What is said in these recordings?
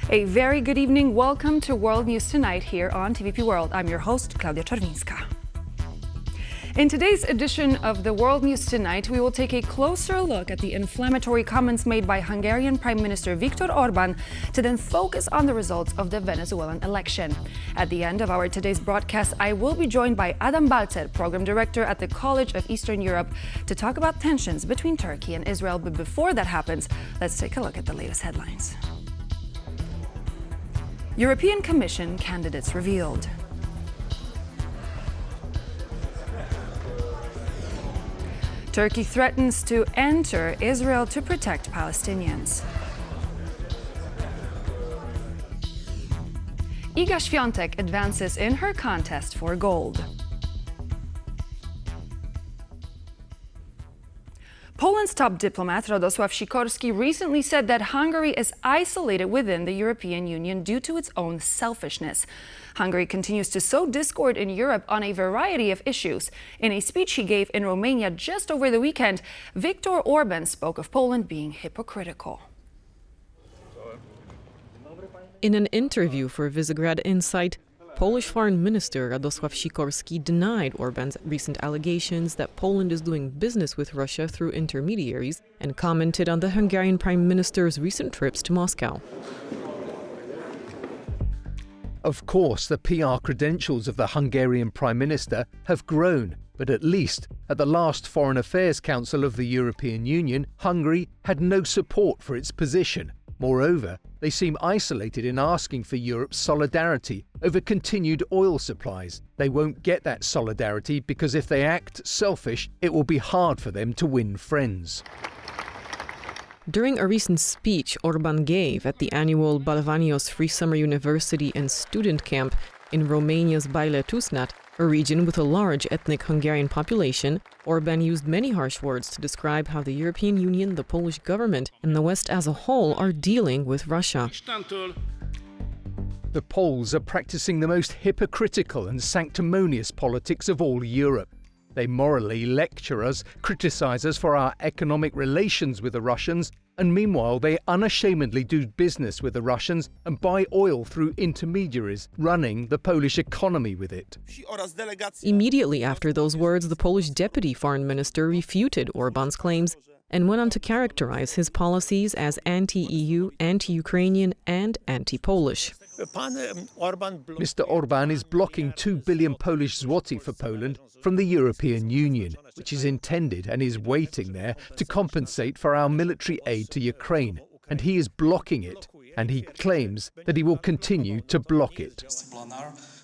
A very good evening. Welcome to World News Tonight here on TVP World. I'm your host, Klaudia Czerwińska. In today's edition of the World News Tonight, we will take a closer look at the inflammatory comments made by Hungarian Prime Minister Viktor Orbán to then focus on the results of the Venezuelan election. At the end of our today's broadcast, I will be joined by Adam Balcer, Program Director at the College of Eastern Europe, to talk about tensions between Turkey and Israel. But before that happens, let's take a look at the latest headlines. European Commission candidates revealed. Turkey threatens to enter Israel to protect Palestinians. Iga Świątek advances in her contest for gold. Poland's top diplomat, Radosław Sikorski, recently said that Hungary is isolated within the European Union due to its own selfishness. Hungary continues to sow discord in Europe on a variety of issues. In a speech he gave in Romania just over the weekend, Viktor Orbán spoke of Poland being hypocritical. In an interview for Visegrad Insight, Polish Foreign Minister Radosław Sikorski denied Orbán's recent allegations that Poland is doing business with Russia through intermediaries and commented on the Hungarian Prime Minister's recent trips to Moscow. Of course, the PR credentials of the Hungarian Prime Minister have grown, but at least at the last Foreign Affairs Council of the European Union, Hungary had no support for its position. Moreover, they seem isolated in asking for Europe's solidarity over continued oil supplies. They won't get that solidarity because if they act selfish, it will be hard for them to win friends. During a recent speech Orbán gave at the annual Balvanios Free Summer University and Student Camp in Romania's Baler, a region with a large ethnic Hungarian population, Orbán used many harsh words to describe how the European Union, the Polish government, and the West as a whole are dealing with Russia. The Poles are practicing the most hypocritical and sanctimonious politics of all Europe. They morally lecture us, criticize us for our economic relations with the Russians, and meanwhile they unashamedly do business with the Russians and buy oil through intermediaries, running the Polish economy with it. Immediately after those words, the Polish deputy foreign minister refuted Orbán's claims and went on to characterize his policies as anti-EU, anti-Ukrainian and anti-Polish. Mr. Orbán is blocking 2 billion Polish zloty for Poland from the European Union, which is intended and is waiting there to compensate for our military aid to Ukraine. And he is blocking it, and he claims that he will continue to block it.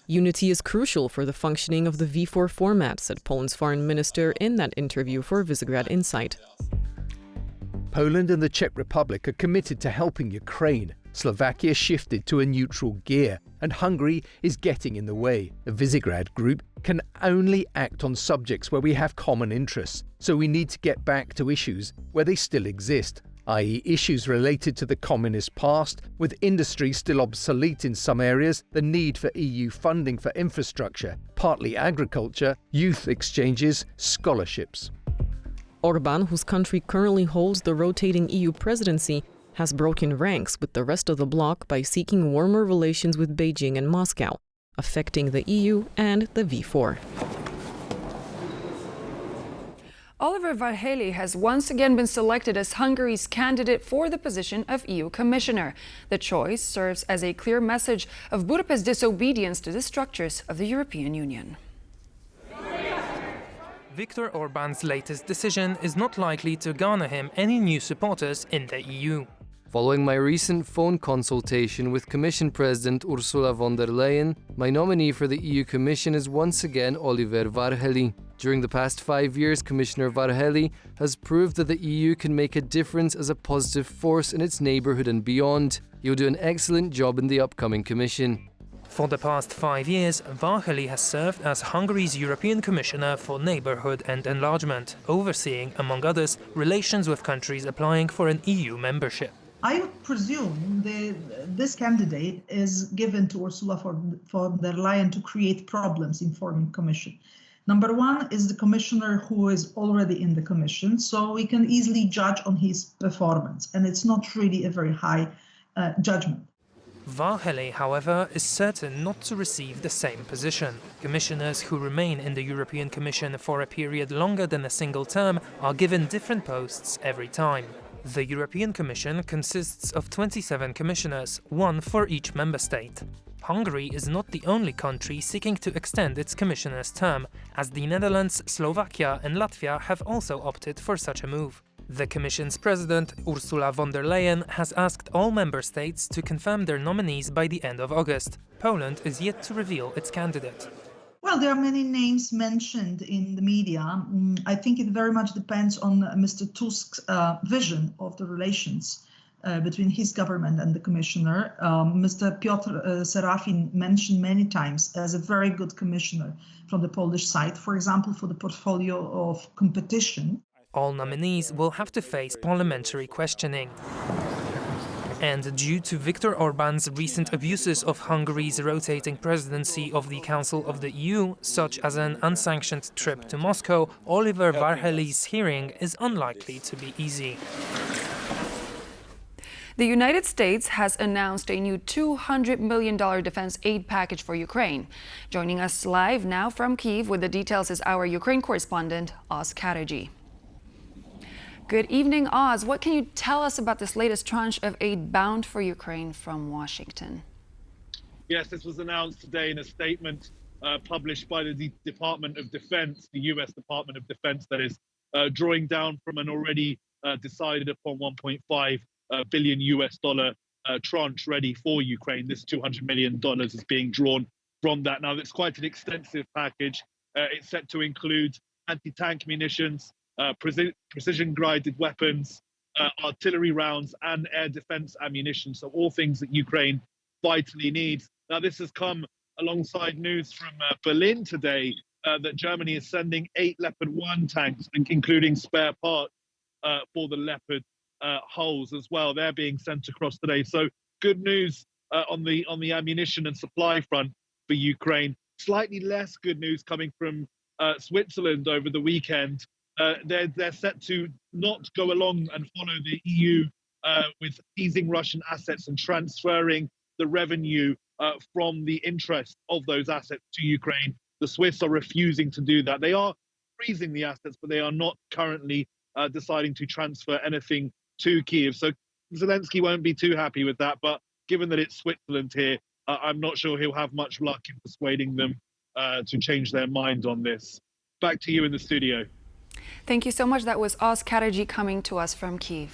Unity is crucial for the functioning of the V4 format, said Poland's foreign minister in that interview for Visegrad Insight. Poland and the Czech Republic are committed to helping Ukraine. Slovakia shifted to a neutral gear, and Hungary is getting in the way. The Visegrad Group can only act on subjects where we have common interests, so we need to get back to issues where they still exist, i.e. issues related to the communist past, with industry still obsolete in some areas, the need for EU funding for infrastructure, partly agriculture, youth exchanges, scholarships. Orbán, whose country currently holds the rotating EU presidency, has broken ranks with the rest of the bloc by seeking warmer relations with Beijing and Moscow, affecting the EU and the V4. Oliver Várhelyi has once again been selected as Hungary's candidate for the position of EU Commissioner. The choice serves as a clear message of Budapest's disobedience to the structures of the European Union. Viktor Orbán's latest decision is not likely to garner him any new supporters in the EU. Following my recent phone consultation with Commission President Ursula von der Leyen, my nominee for the EU Commission is once again Oliver Várhelyi. During the past 5 years, Commissioner Várhelyi has proved that the EU can make a difference as a positive force in its neighbourhood and beyond. He will do an excellent job in the upcoming Commission. For the past 5 years, Várhelyi has served as Hungary's European Commissioner for Neighbourhood and Enlargement, overseeing, among others, relations with countries applying for an EU membership. I would presume this candidate is given to Ursula von der Leyen to create problems in forming Commission. Number one is the commissioner who is already in the commission, so we can easily judge on his performance, and it's not really a very high judgment. Varhelyi, however, is certain not to receive the same position. Commissioners who remain in the European Commission for a period longer than a single term are given different posts every time. The European Commission consists of 27 commissioners, one for each member state. Hungary is not the only country seeking to extend its commissioner's term, as the Netherlands, Slovakia and Latvia have also opted for such a move. The Commission's president, Ursula von der Leyen, has asked all member states to confirm their nominees by the end of August. Poland is yet to reveal its candidate. Well, there are many names mentioned in the media. I think it very much depends on Mr. Tusk's vision of the relations between his government and the commissioner. Mr. Piotr Serafin mentioned many times as a very good commissioner from the Polish side, for example, for the portfolio of competition. All nominees will have to face parliamentary questioning. And due to Viktor Orban's recent abuses of Hungary's rotating presidency of the Council of the EU, such as an unsanctioned trip to Moscow, Oliver Varhelyi's hearing is unlikely to be easy. The United States has announced a new $200 million defense aid package for Ukraine. Joining us live now from Kyiv with the details is our Ukraine correspondent, Oz Katerji. Good evening, Oz. What can you tell us about this latest tranche of aid bound for Ukraine from Washington? Yes, this was announced today in a statement published by the Department of Defense, the US Department of Defense, that is drawing down from an already decided upon $1.5 billion tranche ready for Ukraine. This $200 million is being drawn from that. Now, it's quite an extensive package. It's set to include anti-tank munitions, precision-guided weapons, artillery rounds, and air defense ammunition. So all things that Ukraine vitally needs. Now, this has come alongside news from Berlin today that Germany is sending 8 Leopard 1 tanks, including spare parts for the Leopard hulls as well. They're being sent across today. So good news on the ammunition and supply front for Ukraine. Slightly less good news coming from Switzerland over the weekend. They're set to not go along and follow the EU with seizing Russian assets and transferring the revenue from the interest of those assets to Ukraine. The Swiss are refusing to do that. They are freezing the assets, but they are not currently deciding to transfer anything to Kyiv. So Zelensky won't be too happy with that. But given that it's Switzerland here, I'm not sure he'll have much luck in persuading them to change their mind on this. Back to you in the studio. Thank you so much. That was Oz Katerji coming to us from Kyiv.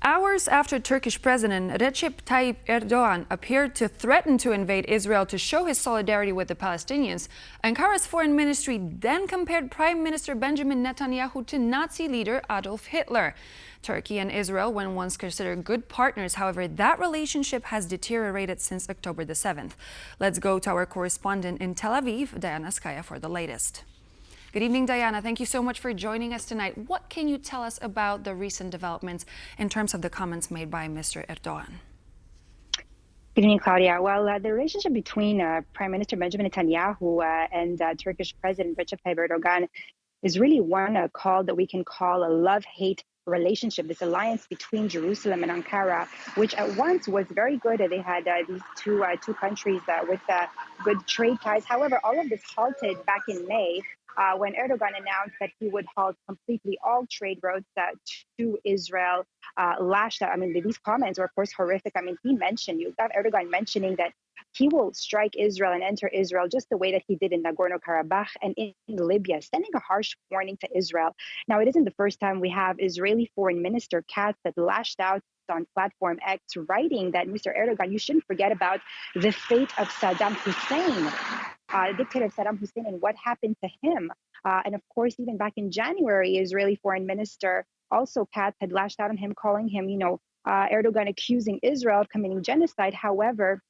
Hours after Turkish President Recep Tayyip Erdogan appeared to threaten to invade Israel to show his solidarity with the Palestinians, Ankara's foreign ministry then compared Prime Minister Benjamin Netanyahu to Nazi leader Adolf Hitler. Turkey and Israel were once considered good partners. However, that relationship has deteriorated since October the 7th. Let's go to our correspondent in Tel Aviv, Diana Skaya, for the latest. Good evening, Diana. Thank you so much for joining us tonight. What can you tell us about the recent developments in terms of the comments made by Mr. Erdogan? Good evening, Claudia. Well, the relationship between Prime Minister Benjamin Netanyahu and Turkish President Recep Tayyip Erdogan is really one that we can call a love-hate relationship, this alliance between Jerusalem and Ankara, which at once was very good. They had these two countries with good trade ties. However, all of this halted back in May when Erdogan announced that he would halt completely all trade routes to Israel, lashed out. I mean, these comments were, of course, horrific. I mean, you've got Erdogan mentioning that he will strike Israel and enter Israel just the way that he did in Nagorno-Karabakh and in Libya, sending a harsh warning to Israel. Now, it isn't the first time we have Israeli Foreign Minister Katz that lashed out on platform X, writing that Mr. Erdogan, you shouldn't forget about the fate of Saddam Hussein, dictator Saddam Hussein, and what happened to him. And of course, even back in January, Israeli Foreign Minister also Katz had lashed out on him, calling him, Erdogan accusing Israel of committing genocide. However,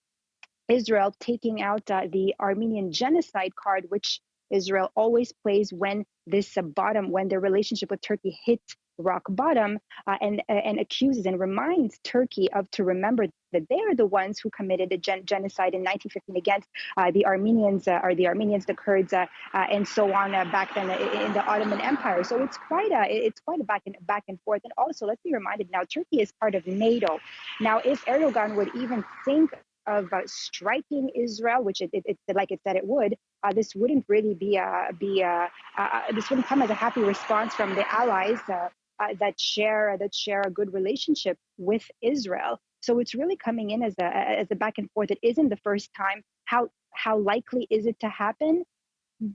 Israel taking out the Armenian genocide card, which Israel always plays when when their relationship with Turkey hit rock bottom, and accuses and reminds Turkey to remember that they are the ones who committed the genocide in 1915 against the Armenians, the Kurds, and so on back then in the Ottoman Empire. So it's quite a back and forth. And also, let's be reminded now, Turkey is part of NATO. Now, if Erdogan would even think of striking Israel, which it like it said it would, this wouldn't really this wouldn't come as a happy response from the allies that share a good relationship with Israel. So it's really coming in as a back and forth. It isn't the first time. How likely is it to happen?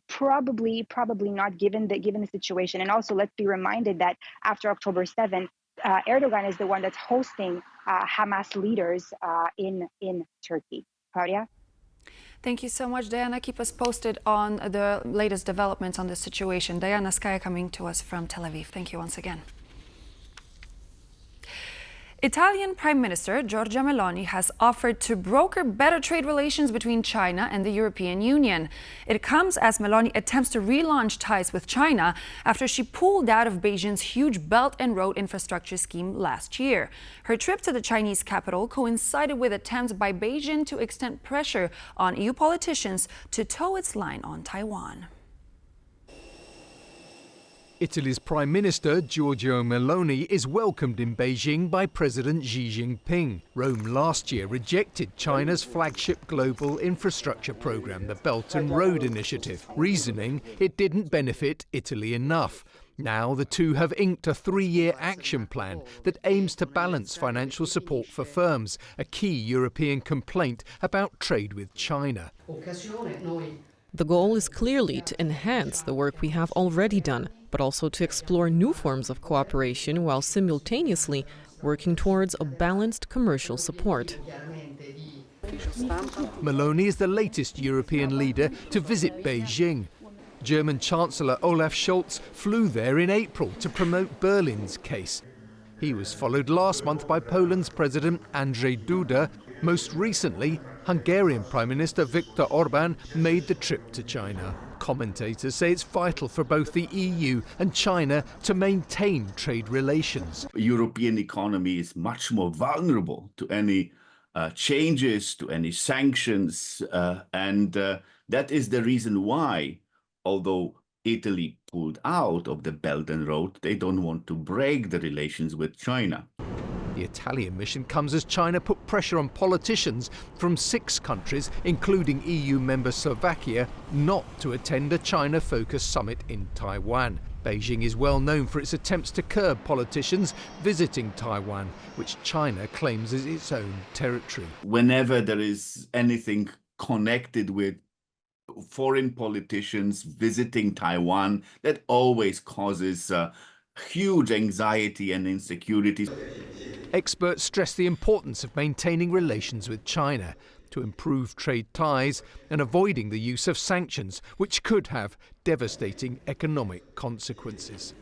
Probably not, given the situation. And also, let's be reminded that after October 7th, Erdogan is the one that's hosting Hamas leaders in Turkey. Claudia? Thank you so much, Diana. Keep us posted on the latest developments on this situation. Diana Skaya coming to us from Tel Aviv. Thank you once again. Italian Prime Minister Giorgia Meloni has offered to broker better trade relations between China and the European Union. It comes as Meloni attempts to relaunch ties with China after she pulled out of Beijing's huge Belt and Road infrastructure scheme last year. Her trip to the Chinese capital coincided with attempts by Beijing to extend pressure on EU politicians to toe its line on Taiwan. Italy's Prime Minister Giorgia Meloni is welcomed in Beijing by President Xi Jinping. Rome last year rejected China's flagship global infrastructure program, the Belt and Road Initiative, reasoning it didn't benefit Italy enough. Now the two have inked a 3-year action plan that aims to balance financial support for firms, a key European complaint about trade with China. The goal is clearly to enhance the work we have already done, but also to explore new forms of cooperation while simultaneously working towards a balanced commercial support. Meloni is the latest European leader to visit Beijing. German Chancellor Olaf Scholz flew there in April to promote Berlin's case. He was followed last month by Poland's President Andrzej Duda. Most recently, Hungarian Prime Minister Viktor Orban made the trip to China. Commentators say it's vital for both the EU and China to maintain trade relations. European economy is much more vulnerable to any changes, to any sanctions, and that is the reason why, although Italy pulled out of the Belt and Road, they don't want to break the relations with China. The Italian mission comes as China put pressure on politicians from 6 countries, including EU member Slovakia, not to attend a China-focused summit in Taiwan. Beijing is well known for its attempts to curb politicians visiting Taiwan, which China claims is its own territory. Whenever there is anything connected with foreign politicians visiting Taiwan, that always causes huge anxiety and insecurity. Experts stress the importance of maintaining relations with China to improve trade ties and avoiding the use of sanctions, which could have devastating economic consequences.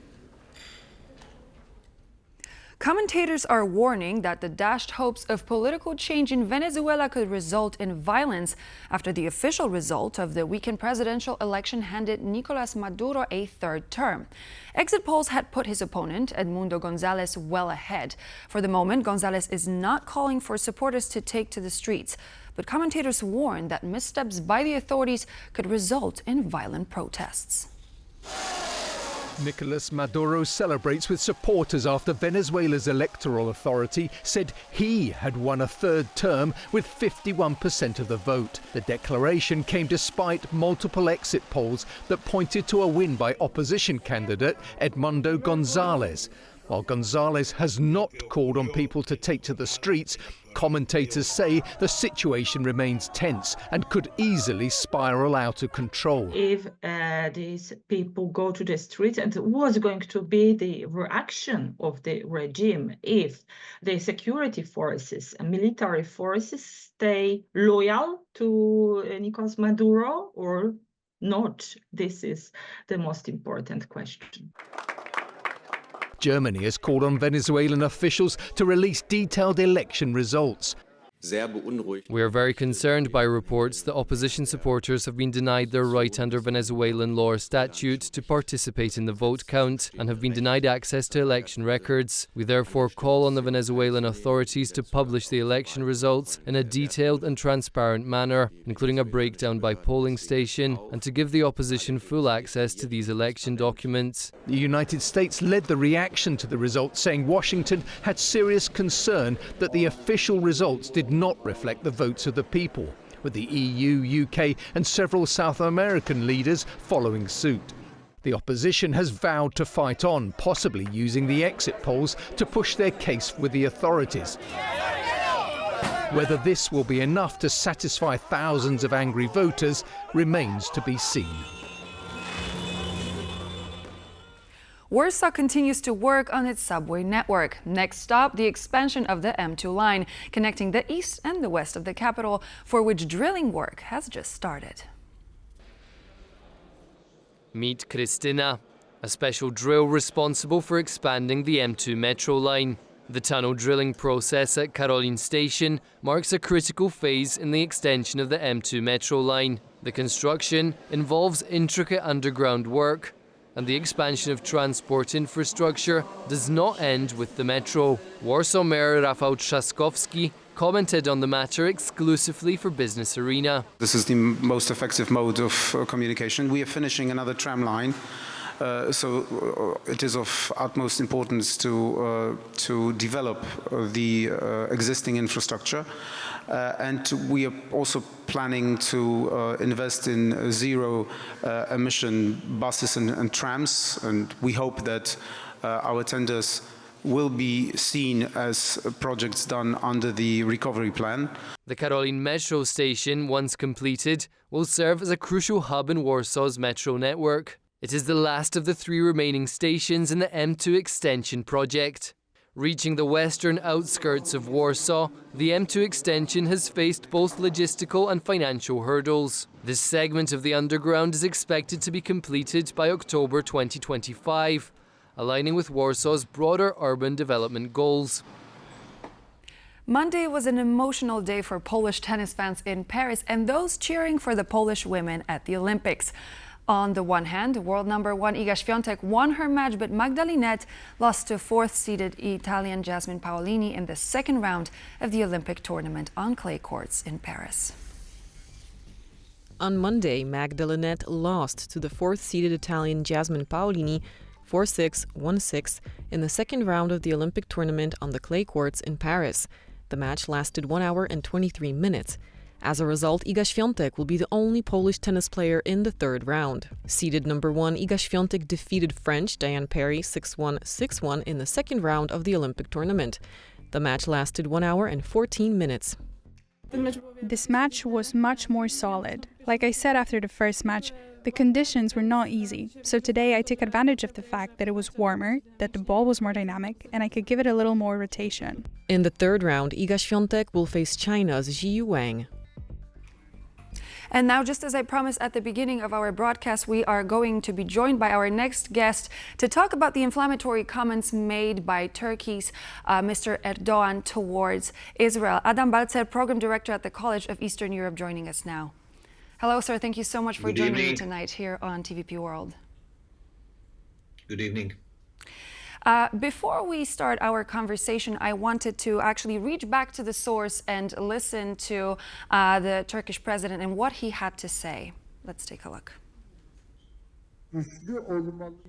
Commentators are warning that the dashed hopes of political change in Venezuela could result in violence after the official result of the weekend presidential election handed Nicolas Maduro a 3rd term. Exit polls had put his opponent, Edmundo González, well ahead. For the moment, González is not calling for supporters to take to the streets, but commentators warn that missteps by the authorities could result in violent protests. Nicolas Maduro celebrates with supporters after Venezuela's electoral authority said he had won a 3rd term with 51% of the vote. The declaration came despite multiple exit polls that pointed to a win by opposition candidate Edmundo González. While González has not called on people to take to the streets, commentators say the situation remains tense and could easily spiral out of control. If these people go to the streets, and what's going to be the reaction of the regime if the security forces and military forces stay loyal to Nicolas Maduro or not? This is the most important question. Germany has called on Venezuelan officials to release detailed election results. We are very concerned by reports that opposition supporters have been denied their right under Venezuelan law or statute to participate in the vote count and have been denied access to election records. We therefore call on the Venezuelan authorities to publish the election results in a detailed and transparent manner, including a breakdown by polling station, and to give the opposition full access to these election documents. The United States led the reaction to the results, saying Washington had serious concern that the official results did not reflect the votes of the people, with the EU, UK and several South American leaders following suit. The opposition has vowed to fight on, possibly using the exit polls to push their case with the authorities. Whether this will be enough to satisfy thousands of angry voters remains to be seen. Warsaw continues to work on its subway network. Next stop, the expansion of the M2 line, connecting the east and the west of the capital, for which drilling work has just started. Meet Krystyna, a special drill responsible for expanding the M2 metro line. The tunnel drilling process at Karolin station marks a critical phase in the extension of the M2 metro line. The construction involves intricate underground work, and the expansion of transport infrastructure does not end with the metro. Warsaw Mayor Rafał Trzaskowski commented on the matter exclusively for Business Arena. This is the most effective mode of communication. We are finishing another tram line. So it is of utmost importance to develop the existing infrastructure. And we are also planning to invest in zero emission buses and trams. And we hope that our tenders will be seen as projects done under the recovery plan. The Karolin metro station, once completed, will serve as a crucial hub in Warsaw's metro network. It is the last of the 3 remaining stations in the M2 extension project. Reaching the western outskirts of Warsaw, the M2 extension has faced both logistical and financial hurdles. This segment of the underground is expected to be completed by October 2025, aligning with Warsaw's broader urban development goals. Monday was an emotional day for Polish tennis fans in Paris and those cheering for the Polish women at the Olympics. On the one hand, world number 1 Iga Świątek won her match, but Magdalinette lost to 4th-seeded Italian Jasmine Paolini in the second round of the Olympic tournament on clay courts in Paris. On Monday, Magdalinette lost to the 4th-seeded Italian Jasmine Paolini 4-6, 1-6 in the second round of the Olympic tournament on the clay courts in Paris. The match lasted 1 hour and 23 minutes. As a result, Iga Świątek will be the only Polish tennis player in the third round. Seeded number 1, Iga Świątek defeated French Diane Parry 6-1, 6-1 in the second round of the Olympic tournament. The match lasted 1 hour and 14 minutes. This match was much more solid. Like I said after the first match, the conditions were not easy. So today I took advantage of the fact that it was warmer, that the ball was more dynamic, and I could give it a little more rotation. In the third round, Iga Świątek will face China's Zhiyu Wang. And now, just as I promised at the beginning of our broadcast, we are going to be joined by our next guest to talk about the inflammatory comments made by Turkey's Mr. Erdogan towards Israel. Adam Balcer, Program Director at the College of Eastern Europe, joining us now. Hello, sir. Thank you so much for joining me tonight here on TVP World. Good evening. Before we start our conversation, I wanted to actually reach back to the source and listen to the Turkish president and what he had to say. Let's take a look.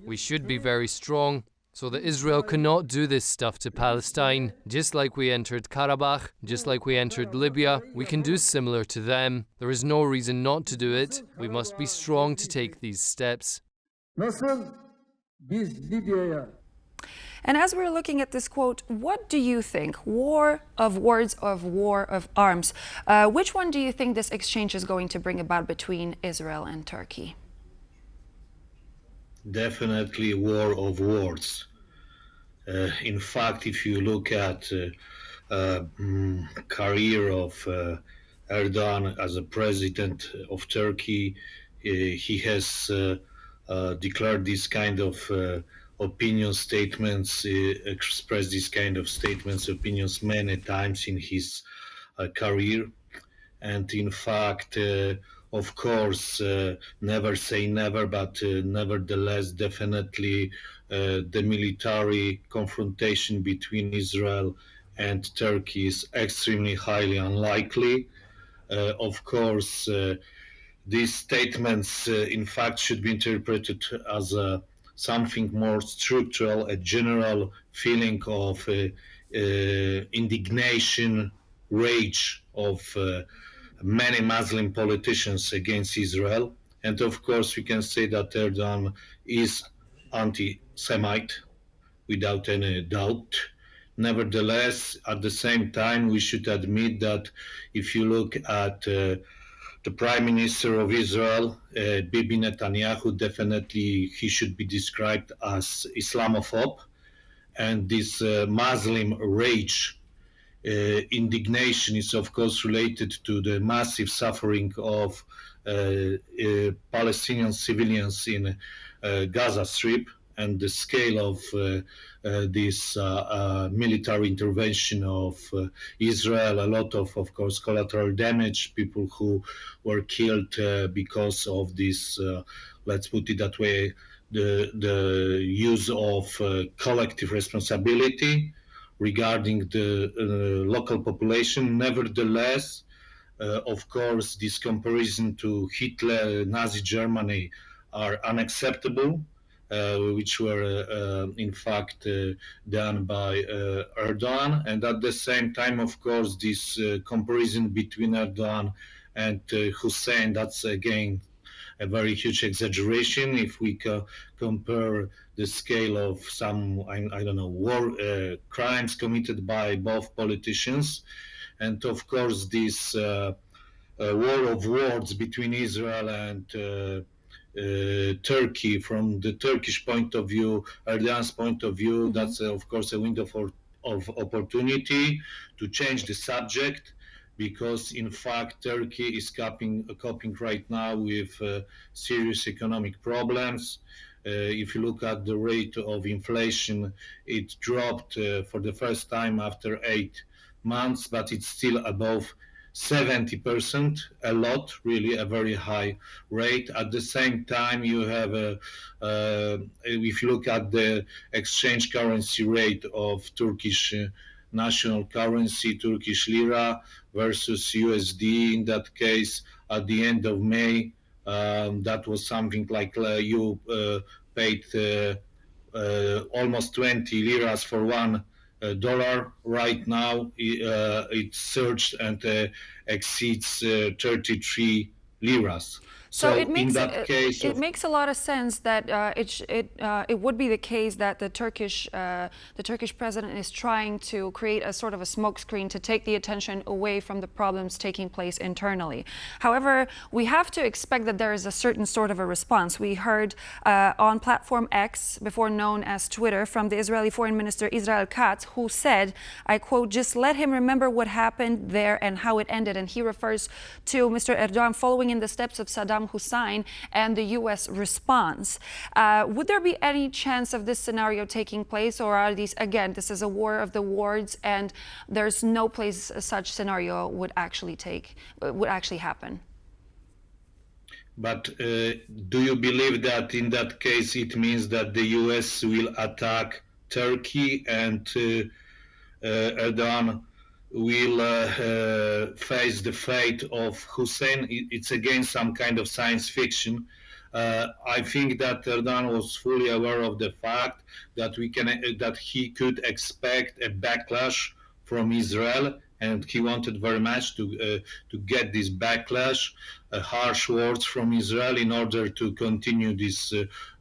We should be very strong so that Israel cannot do this stuff to Palestine. Just like we entered Karabakh, just like we entered Libya, we can do similar to them. There is no reason not to do it. We must be strong to take these steps. And as we're looking at this quote, what do you think? War of words, of war of arms. Which one do you think this exchange is going to bring about between Israel and Turkey? Definitely war of words. In fact, if you look at career of Erdogan as a president of Turkey, he has declared this kind of opinion statements, expressed this kind of statements, opinions many times in his career. And in fact, of course, never say never, but nevertheless, definitely the military confrontation between Israel and Turkey is extremely highly unlikely. Of course, these statements, in fact, should be interpreted as something more structural, a general feeling of indignation, rage of many Muslim politicians against Israel. And of course, we can say that Erdogan is anti-Semite without any doubt. Nevertheless, at the same time, we should admit that if you look at the Prime Minister of Israel, Bibi Netanyahu, definitely he should be described as Islamophobe. And this Muslim rage, indignation is of course related to the massive suffering of Palestinian civilians in Gaza Strip and the scale of this military intervention of Israel. A lot of course, collateral damage, people who were killed because of this, let's put it that way, the use of collective responsibility regarding the local population. Nevertheless, of course, this comparison to Hitler, Nazi Germany are unacceptable, which were in fact done by Erdogan. And at the same time, of course, this comparison between Erdogan and Hussein, that's again a very huge exaggeration. If we compare the scale of some, I don't know, war crimes committed by both politicians, and of course this war of words between Israel and Turkey, from the Turkish point of view, Erdogan's point of view, that's of course a window of opportunity to change the subject, because in fact Turkey is coping right now with serious economic problems. If you look at the rate of inflation, it dropped for the first time after 8 months, but it's still above 70%, a lot, really a very high rate. At the same time, you have, if you look at the exchange currency rate of Turkish national currency, Turkish lira versus USD, in that case, at the end of May, that was something like you paid almost 20 liras for $1. Right now, it surged and exceeds 33 liras. So it in that case, it makes a lot of sense that it would be the case that the Turkish president is trying to create a sort of a smokescreen to take the attention away from the problems taking place internally. However, we have to expect that there is a certain sort of a response. We heard on platform X, before known as Twitter, from the Israeli Foreign Minister Israel Katz, who said, I quote, "Just let him remember what happened there and how it ended." And he refers to Mr. Erdogan following in the steps of Saddam Hussein and the U.S. response. Would there be any chance of this scenario taking place, or are these, again, this is a war of the words and there's no place such scenario would actually happen? But do you believe that in that case it means that the U.S. will attack Turkey and Erdogan will face the fate of Hussein? It's again some kind of science fiction. I think that Erdogan was fully aware of the fact that that he could expect a backlash from Israel, and he wanted very much to get this backlash, harsh words from Israel, in order to continue this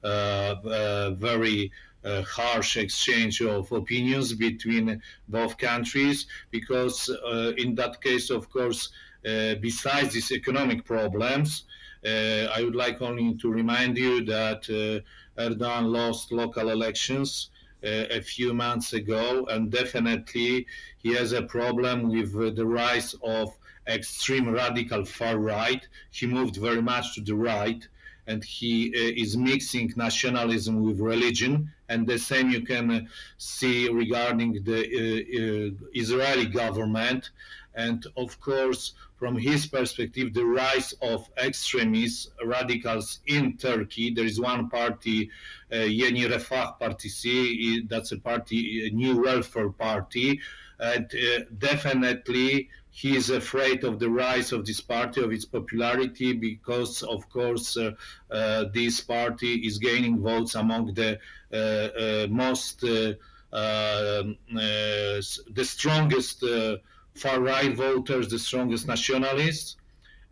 very harsh exchange of opinions between both countries. Because in that case, of course, besides these economic problems, I would like only to remind you that Erdogan lost local elections a few months ago, and definitely he has a problem with the rise of extreme radical far right. He moved very much to the right, and he is mixing nationalism with religion. And the same you can see regarding the Israeli government. And of course, from his perspective, the rise of extremists, radicals in Turkey. There is one party, Yeni Refah Partisi, that's a party, a new welfare party. And definitely he is afraid of the rise of this party, of its popularity, because, of course, this party is gaining votes among the the strongest far-right voters, the strongest nationalists.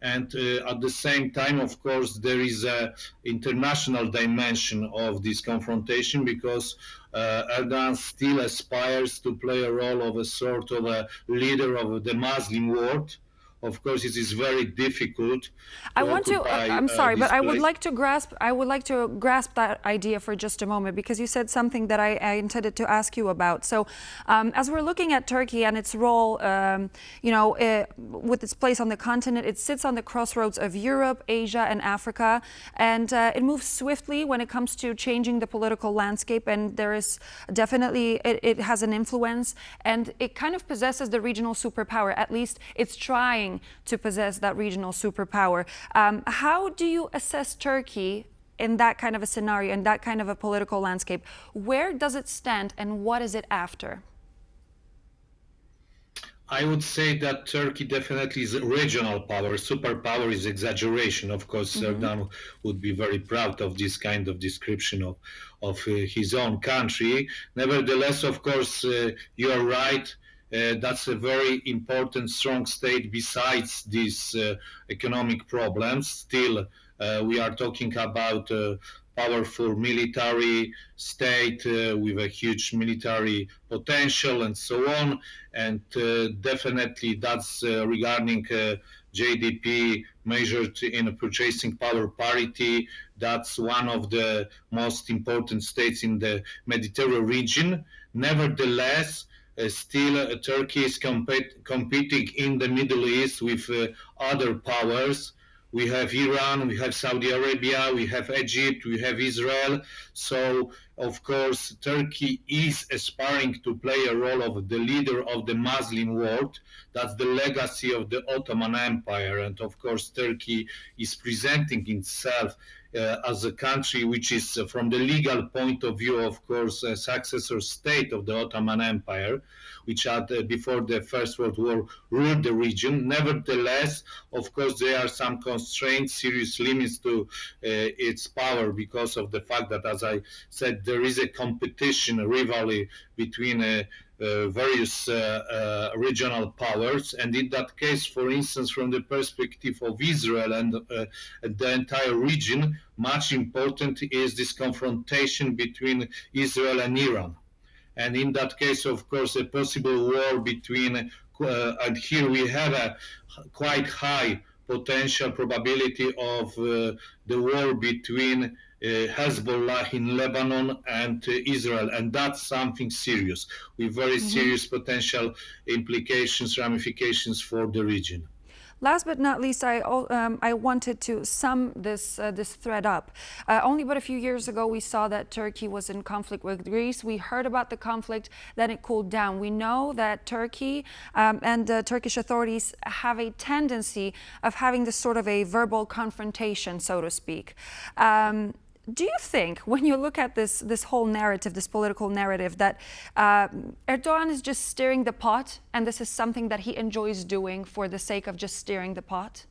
And at the same time, of course, there is an international dimension of this confrontation, because Erdogan still aspires to play a role of a sort of a leader of the Muslim world. Of course, it is very difficult. I'm sorry, but I would like to grasp that idea for just a moment, because you said something that I intended to ask you about. So, as we're looking at Turkey and its role, with its place on the continent, it sits on the crossroads of Europe, Asia, and Africa, and it moves swiftly when it comes to changing the political landscape. And there is definitely it has an influence, and it kind of possesses the regional superpower. At least it's trying to possess that regional superpower. How do you assess Turkey in that kind of a scenario, in that kind of a political landscape? Where does it stand and what is it after? I would say that Turkey definitely is a regional power. Superpower is exaggeration. Of course, Erdogan would be very proud of this kind of description of his own country. Nevertheless, of course, you are right. That's a very important, strong state besides these economic problems. Still, we are talking about a powerful military state with a huge military potential and so on. And definitely that's regarding GDP measured in a purchasing power parity. That's one of the most important states in the Mediterranean region. Nevertheless, still Turkey is competing in the Middle East with other powers. We have Iran, we have Saudi Arabia, we have Egypt, we have Israel. So, of course, Turkey is aspiring to play a role of the leader of the Muslim world. That's the legacy of the Ottoman Empire. And, of course, Turkey is presenting itself as a country which is, from the legal point of view, of course, a successor state of the Ottoman Empire, which had, before the First World War, ruled the region. Nevertheless, of course, there are some constraints, serious limits to its power, because of the fact that, as I said, there is a competition, a rivalry between various regional powers. And in that case, for instance, from the perspective of Israel and the entire region, much important is this confrontation between Israel and Iran. And in that case, of course, a possible war between, and here we have a quite high potential probability of the war between Hezbollah in Lebanon and Israel, and that's something serious, with very serious potential implications, ramifications for the region. Last but not least, I wanted to sum this thread up. Only but a few years ago, we saw that Turkey was in conflict with Greece. We heard about the conflict, then it cooled down. We know that Turkey and the Turkish authorities have a tendency of having this sort of a verbal confrontation, so to speak. Do you think, when you look at this whole narrative, this political narrative, that Erdogan is just stirring the pot, and this is something that he enjoys doing for the sake of just stirring the pot?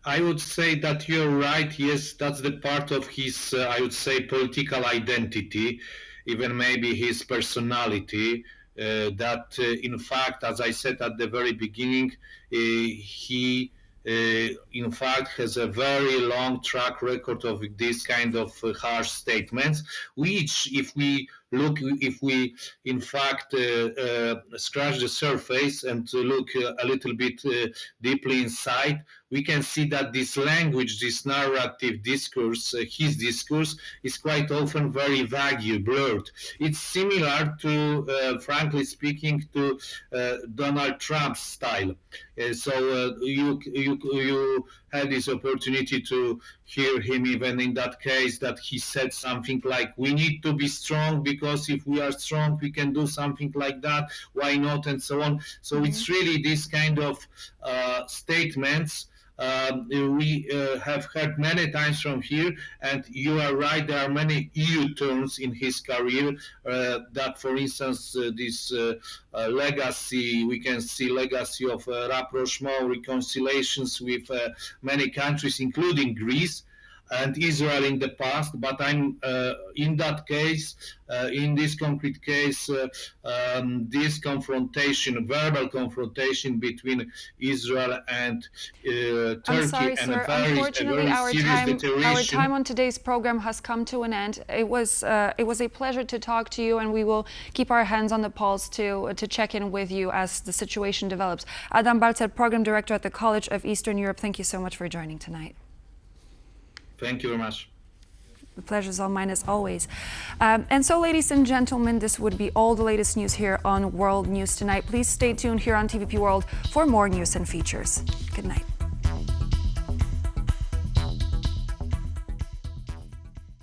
I would say that you're right. Yes, that's the part of his, I would say, political identity, even maybe his personality. That, in fact, as I said at the very beginning, he in fact has a very long track record of this kind of harsh statements, which, if we look, if we in fact scratch the surface and look a little bit deeply inside, we can see that this language, this narrative discourse, his discourse, is quite often very vague, blurred. It's similar to, frankly speaking, to Donald Trump's style. So you had this opportunity to hear him even in that case, that he said something like, we need to be strong because if we are strong, we can do something like that. Why not? And so on. So it's really this kind of statements we have heard many times from here, and you are right, there are many EU terms in his career that, for instance, this legacy, we can see legacy of rapprochement, reconciliations with many countries, including Greece and Israel in the past, but I'm in that case, in this concrete case, this confrontation, verbal confrontation between Israel and Turkey, I'm sorry, and sir. a very Unfortunately, our serious time on today's program has come to an end. It was a pleasure to talk to you, and we will keep our hands on the pulse to check in with you as the situation develops. Adam Balcer, Program Director at the College of Eastern Europe, thank you so much for joining tonight. Thank you very much. The pleasure is all mine as always. And so, ladies and gentlemen, this would be all the latest news here on World News Tonight. Please stay tuned here on TVP World for more news and features. Good night.